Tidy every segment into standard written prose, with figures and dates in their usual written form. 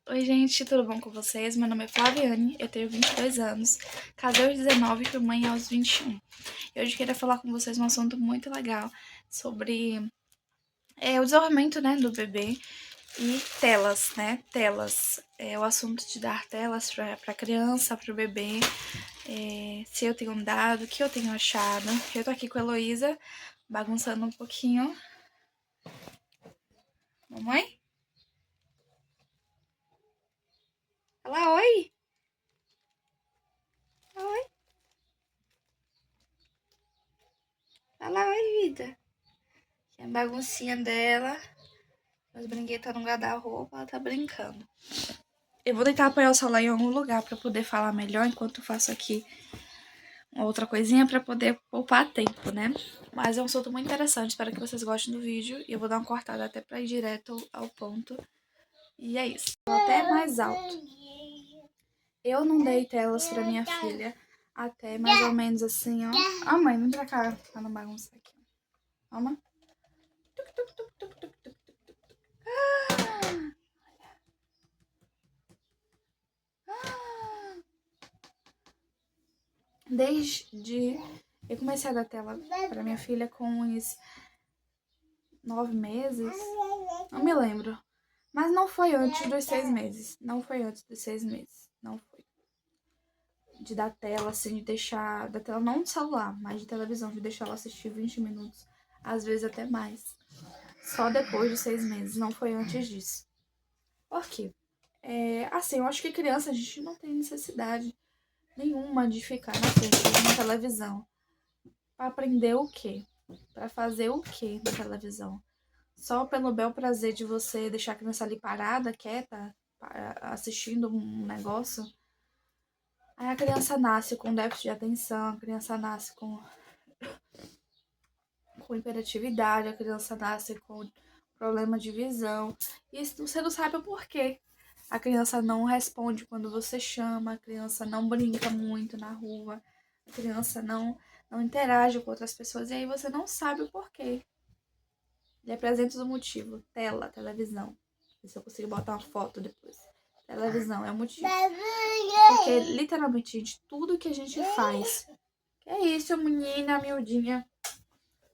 Oi, gente, tudo bom com vocês? Meu nome é Flaviane, eu tenho 22 anos, casei aos 19 e fui mãe aos 21. E hoje eu queria falar com vocês um assunto muito legal sobre o desenvolvimento, né, do bebê e telas, né? Telas. É o assunto de dar telas para criança, para o bebê. Se eu tenho dado, o que eu tenho achado. Eu tô aqui com a Heloísa, bagunçando um pouquinho. Mamãe? Fala oi! Oi! Fala oi, vida! Que é a baguncinha dela. Os brinquedos estão no guarda-roupa, ela tá brincando. Eu vou tentar apoiar o celular em algum lugar pra poder falar melhor enquanto eu faço aqui uma outra coisinha pra poder poupar tempo, né? Mas é um assunto muito interessante, espero que vocês gostem do vídeo. E eu vou dar uma cortada até pra ir direto ao ponto. E é isso. Até mais alto. Eu não dei telas pra minha filha até mais ou menos assim, ó. Ah, mãe, vem pra cá pra não bagunçar aqui. Toma. Tuc, tuc, tuc, tuc, tuc, tuc. Desde eu comecei a dar tela para minha filha com uns 9 meses, não me lembro. Mas não foi antes dos 6 meses. Não foi antes dos 6 meses. Não foi. De dar tela, assim, de deixar. Da tela não no celular, mas de televisão, de deixar ela assistir 20 minutos. Às vezes até mais. Só depois dos 6 meses. Não foi antes disso. Por quê? Assim, eu acho que criança a gente não tem necessidade nenhuma de ficar na frente de uma televisão. Pra aprender o quê? Pra fazer o quê na televisão? Só pelo bel prazer de você deixar a criança ali parada, quieta, assistindo um negócio. Aí a criança nasce com déficit de atenção, a criança nasce com hiperatividade, a criança nasce com problema de visão. E você não sabe o porquê. A criança não responde quando você chama, a criança não brinca muito na rua, a criança não interage com outras pessoas, e aí você não sabe o porquê. Ele apresenta o motivo. Tela, televisão. Ver se eu consigo botar uma foto depois. Televisão é o motivo. Porque, literalmente, gente, tudo que a gente faz. Que é isso, menina, miudinha.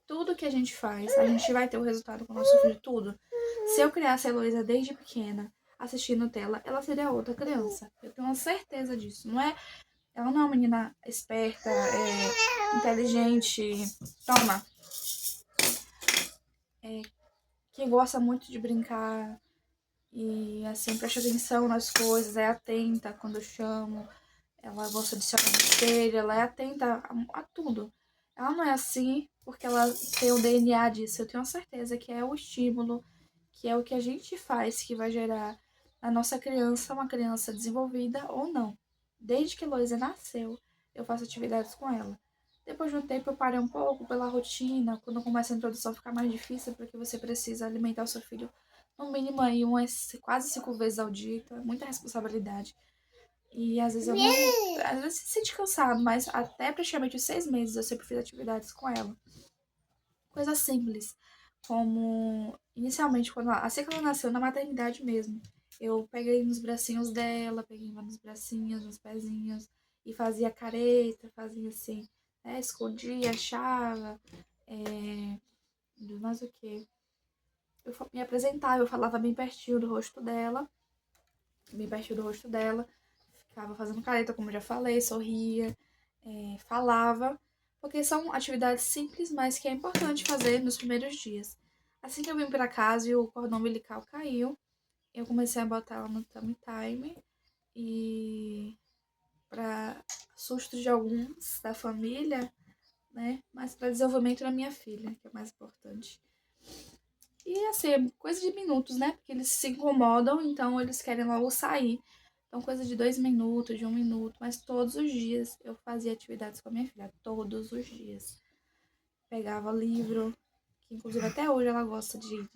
Tudo que a gente faz, a gente vai ter o resultado com o nosso filho, tudo. Se eu criasse a Heloísa desde pequena, assistindo tela, ela seria outra criança. Eu tenho uma certeza disso. Ela não é uma menina esperta, inteligente. Toma. Que gosta muito de brincar. E assim, presta atenção nas coisas, é atenta quando eu chamo. Ela gosta de se olhar no espelho, ela é atenta a tudo. Ela não é assim porque ela tem o DNA disso. Eu tenho certeza que é o estímulo, que é o que a gente faz que vai gerar na nossa criança uma criança desenvolvida ou não. Desde que Heloísa nasceu, eu faço atividades com ela. Depois de um tempo eu parei um pouco pela rotina, quando começa a introdução fica mais difícil porque você precisa alimentar o seu filho no mínimo aí quase 5 vezes ao dia, então é muita responsabilidade. E às vezes eu não. Às vezes se sente cansado, mas até praticamente os 6 meses eu sempre fiz atividades com ela. Coisas simples, como inicialmente, assim que ela nasceu, na maternidade mesmo. Eu peguei nos bracinhos dela, peguei nos bracinhos, nos pezinhos, e fazia careta, fazia assim, né? Escondia, achava, mas o que? Eu me apresentava, eu falava bem pertinho do rosto dela, ficava fazendo careta, como eu já falei, sorria, falava, porque são atividades simples, mas que é importante fazer nos primeiros dias. Assim que eu vim para casa e o cordão umbilical caiu, eu comecei a botar ela no tummy time e para susto de alguns da família, né, mas para desenvolvimento da minha filha, que é o mais importante. E assim, coisa de minutos, né? Porque eles se incomodam, então eles querem logo sair. Então, coisa de 2 minutos, de 1 minuto, mas todos os dias eu fazia atividades com a minha filha, todos os dias. Pegava livro, que inclusive até hoje ela gosta de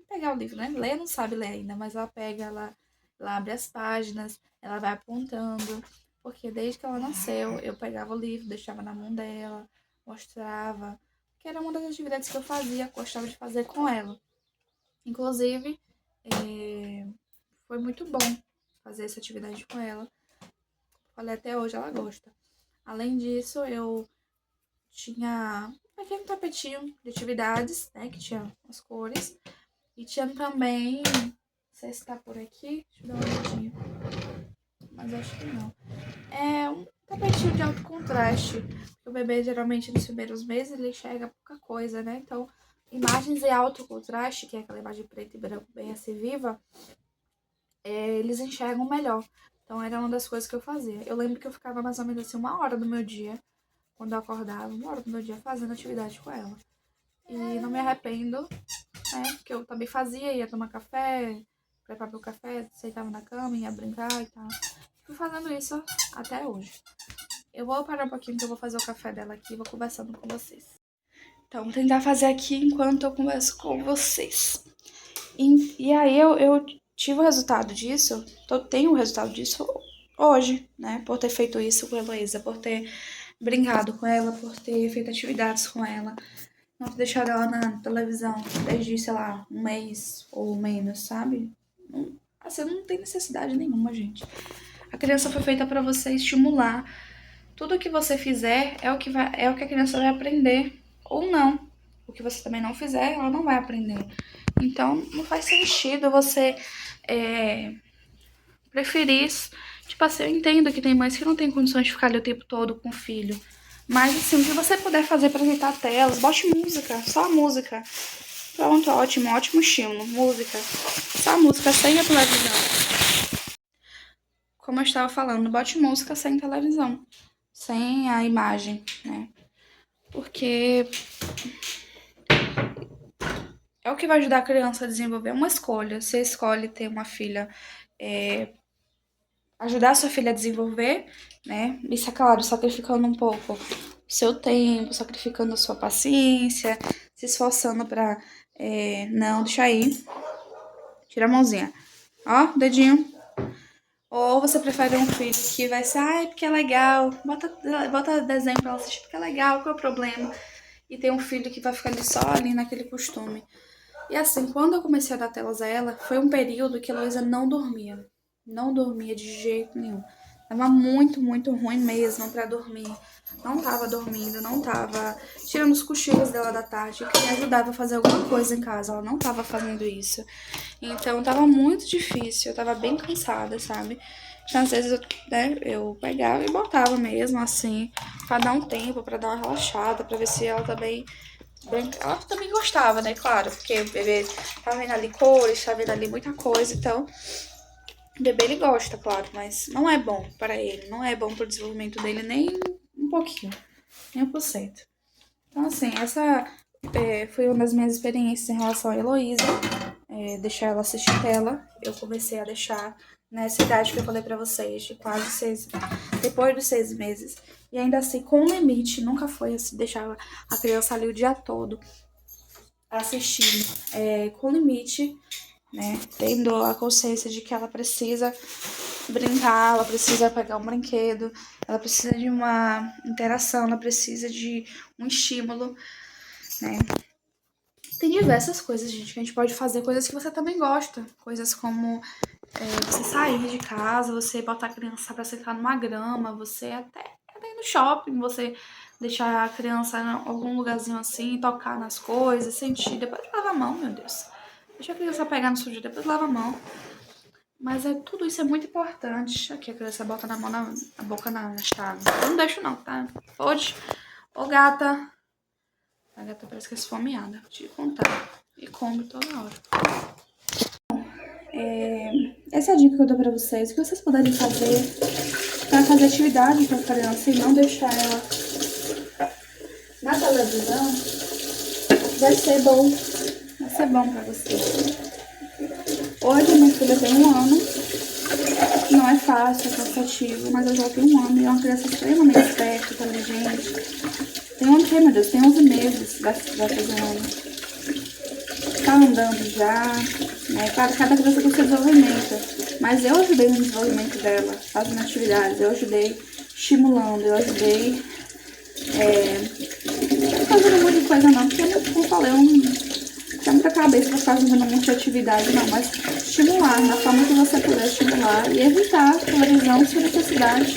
pegar o livro, né? Ler não sabe ler ainda, mas ela pega, ela abre as páginas, ela vai apontando. Porque desde que ela nasceu, eu pegava o livro, deixava na mão dela, mostrava. Que era uma das atividades que eu fazia, gostava de fazer com ela. Inclusive, foi muito bom fazer essa atividade com ela. Falei, até hoje ela gosta. Além disso, eu tinha um pequeno tapetinho de atividades, né, que tinha as cores. E tinha também, não sei se tá por aqui, deixa eu dar uma olhadinha, mas acho que não. É um tapetinho de alto contraste, porque o bebê geralmente nos primeiros meses ele enxerga pouca coisa, né? Então, imagens em alto contraste, que é aquela imagem preta e branco bem assim viva, eles enxergam melhor. Então, era uma das coisas que eu fazia. Eu lembro que eu ficava mais ou menos assim 1 hora do meu dia, quando eu acordava, 1 hora do meu dia fazendo atividade com ela. E não me arrependo, né? Porque eu também fazia, ia tomar café, preparar meu café, sentava na cama, ia brincar e tal. Fui fazendo isso até hoje. Eu vou parar um pouquinho que eu vou fazer o café dela aqui e vou conversando com vocês. Então, vou tentar fazer aqui enquanto eu converso com vocês. E aí eu tive o resultado disso, tenho o resultado disso hoje, né? Por ter feito isso com a Heloísa, por ter brincado com ela, por ter feito atividades com ela. Não ter deixado ela na televisão desde, sei lá, 1 mês ou menos, sabe? Assim, não tem necessidade nenhuma, gente. A criança foi feita para você estimular. Tudo que você fizer é o que a criança vai aprender. Ou não. O que você também não fizer, ela não vai aprender. Então, não faz sentido você preferir. Tipo assim, eu entendo que tem mães que não tem condições de ficar ali o tempo todo com o filho. Mas, assim, o que você puder fazer pra ajeitar telas, bote música, só a música. Pronto, ótimo, ótimo estímulo. Música. Só a música, sem a televisão. Como eu estava falando, bote música sem televisão. Sem a imagem, né? Porque é o que vai ajudar a criança a desenvolver uma escolha. Você escolhe ter uma filha, ajudar a sua filha a desenvolver, né? Isso é claro, sacrificando um pouco o seu tempo, sacrificando a sua paciência, se esforçando pra. Não, deixa aí. Tira a mãozinha. Ó, dedinho. Ou você prefere um filho que vai ser, ai, porque é legal. Bota desenho pra ela assistir porque é legal, qual é o problema? E tem um filho que vai ficar ali só ali naquele costume. E assim, quando eu comecei a dar telas a ela, foi um período que a Heloísa não dormia. Não dormia de jeito nenhum. Tava muito, muito ruim mesmo pra dormir. Não tava dormindo, não tava tirando os cochilos dela da tarde, que me ajudava a fazer alguma coisa em casa. Ela não tava fazendo isso. Então tava muito difícil, eu tava bem cansada, sabe? Então, às vezes eu pegava e botava mesmo, assim, pra dar um tempo, pra dar uma relaxada, pra ver se ela também. Ela também gostava, né? Claro, porque o bebê tá vendo ali cores, tá vendo ali muita coisa, então. O bebê ele gosta, claro, mas não é bom para ele, não é bom pro desenvolvimento dele nem um pouquinho, nem 1%. Então, assim, essa foi uma das minhas experiências em relação a Heloísa. Deixar ela assistir tela. Eu comecei a deixar nessa idade que eu falei pra vocês, de quase 6, depois dos 6 meses. E ainda assim, com limite, nunca foi assim, deixar a criança ali o dia todo assistindo. Com limite, né? Tendo a consciência de que ela precisa brincar, ela precisa pegar um brinquedo, ela precisa de uma interação, ela precisa de um estímulo, né? Tem diversas coisas, gente, que a gente pode fazer, coisas que você também gosta. Coisas como você sair de casa, você botar a criança pra sentar numa grama, você até ir no shopping, você deixar a criança em algum lugarzinho assim, tocar nas coisas, sentir, depois lava a mão, meu Deus. Deixa a criança pegar no sujo, depois lava a mão. Mas tudo isso é muito importante. Aqui a criança bota na mão na boca na chave. Eu não deixo não, tá? Pode. Ô gata. A gata parece que é esfomeada, vou te contar. E come toda hora. Essa é a dica que eu dou pra vocês. O que vocês puderem fazer pra fazer atividade com a criança e não deixar ela na televisão, vai ser bom. Vai ser bom pra vocês. Hoje minha filha tem 1 ano. Não é fácil, é cansativo, mas eu já tenho 1 ano e é uma criança extremamente esperta, inteligente. Tem 11, meu Deus, tem 11 meses, vai fazer 1 ano. Tá andando já, né? Cada criança tem seu desenvolvimento. Mas eu ajudei no desenvolvimento dela, fazendo atividades, eu ajudei estimulando, eu ajudei fazendo muita coisa não, porque como eu falei, eu muita cabeça pra ficar fazendo muita atividade, não, mas estimular, na forma que você puder estimular e evitar a televisão sem necessidade.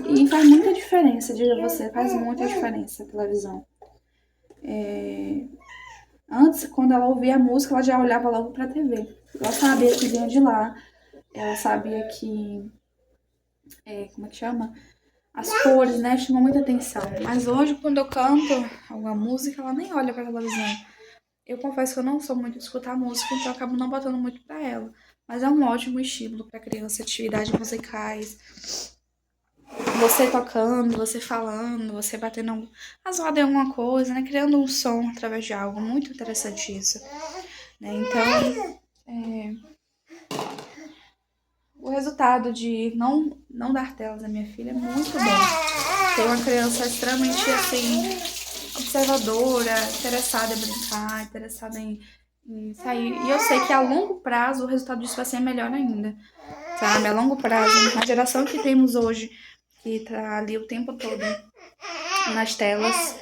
E faz muita diferença, diga você, faz muita diferença a televisão. Antes, quando ela ouvia a música, ela já olhava logo pra TV. Ela sabia que vinha de lá, ela sabia que, como é que chama? As cores, né, chamam muita atenção. Mas hoje, quando eu canto alguma música, ela nem olha pra televisão. Eu confesso que eu não sou muito de escutar música, então eu acabo não botando muito pra ela. Mas é um ótimo estímulo pra criança, atividades musicais. Você tocando, você falando, você batendo as rodas em alguma coisa, né? Criando um som através de algo. Muito interessante isso. Né? Então, o resultado de não dar telas à minha filha é muito bom. Tem uma criança extremamente, assim, observadora, interessada em brincar, interessada em sair. E eu sei que a longo prazo o resultado disso vai ser melhor ainda, sabe? A longo prazo, na geração que temos hoje, que tá ali o tempo todo nas telas,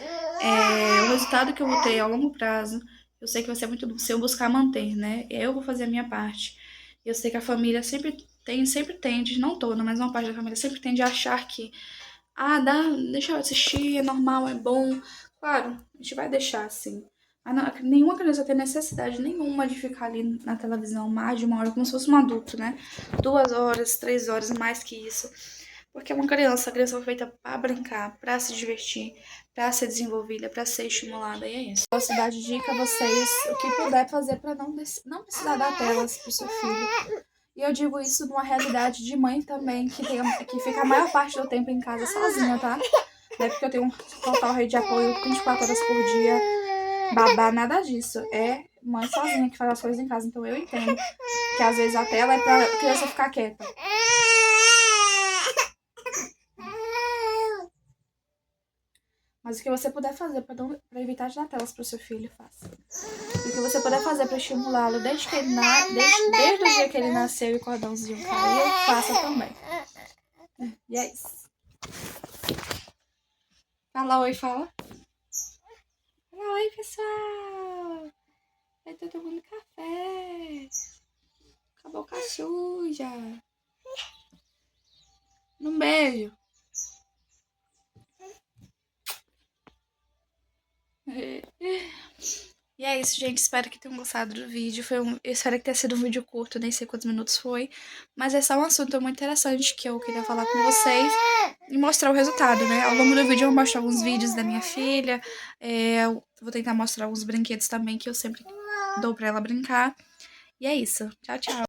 o resultado que eu vou ter a longo prazo, eu sei que vai ser muito bom se eu buscar manter, né? Eu vou fazer a minha parte. Eu sei que a família sempre tende, não toda, mas uma parte da família sempre tende a achar que deixa eu assistir, é normal, é bom. Claro, a gente vai deixar assim. Mas nenhuma criança tem necessidade nenhuma de ficar ali na televisão mais de uma hora, como se fosse um adulto, né? 2 horas, 3 horas, mais que isso. Porque é uma criança, a criança foi feita pra brincar, pra se divertir, pra ser desenvolvida, pra ser estimulada, e é isso. A cidade dica a vocês o que puder fazer pra não precisar dar telas pro seu filho. E eu digo isso numa realidade de mãe também, que fica a maior parte do tempo em casa sozinha, tá? Não é porque eu tenho um total rede de apoio 24 horas por dia, babá, nada disso. É mãe sozinha que faz as coisas em casa. Então eu entendo que às vezes a tela é pra criança ficar quieta. Mas o que você puder fazer pra evitar de dar telas pro seu filho, faça. E o que você puder fazer pra estimulá-lo desde o dia que ele nasceu e o cordãozinho caiu, faça também. E é isso. Fala oi, fala. Fala oi, pessoal. Eu tô tomando café. Com a boca suja. Um beijo. E é isso, gente. Espero que tenham gostado do vídeo. Eu espero que tenha sido um vídeo curto, nem sei quantos minutos foi. Mas é só um assunto muito interessante que eu queria falar com vocês e mostrar o resultado, né? Ao longo do vídeo eu vou mostrar alguns vídeos da minha filha. Eu vou tentar mostrar alguns brinquedos também que eu sempre dou pra ela brincar. E é isso. Tchau, tchau.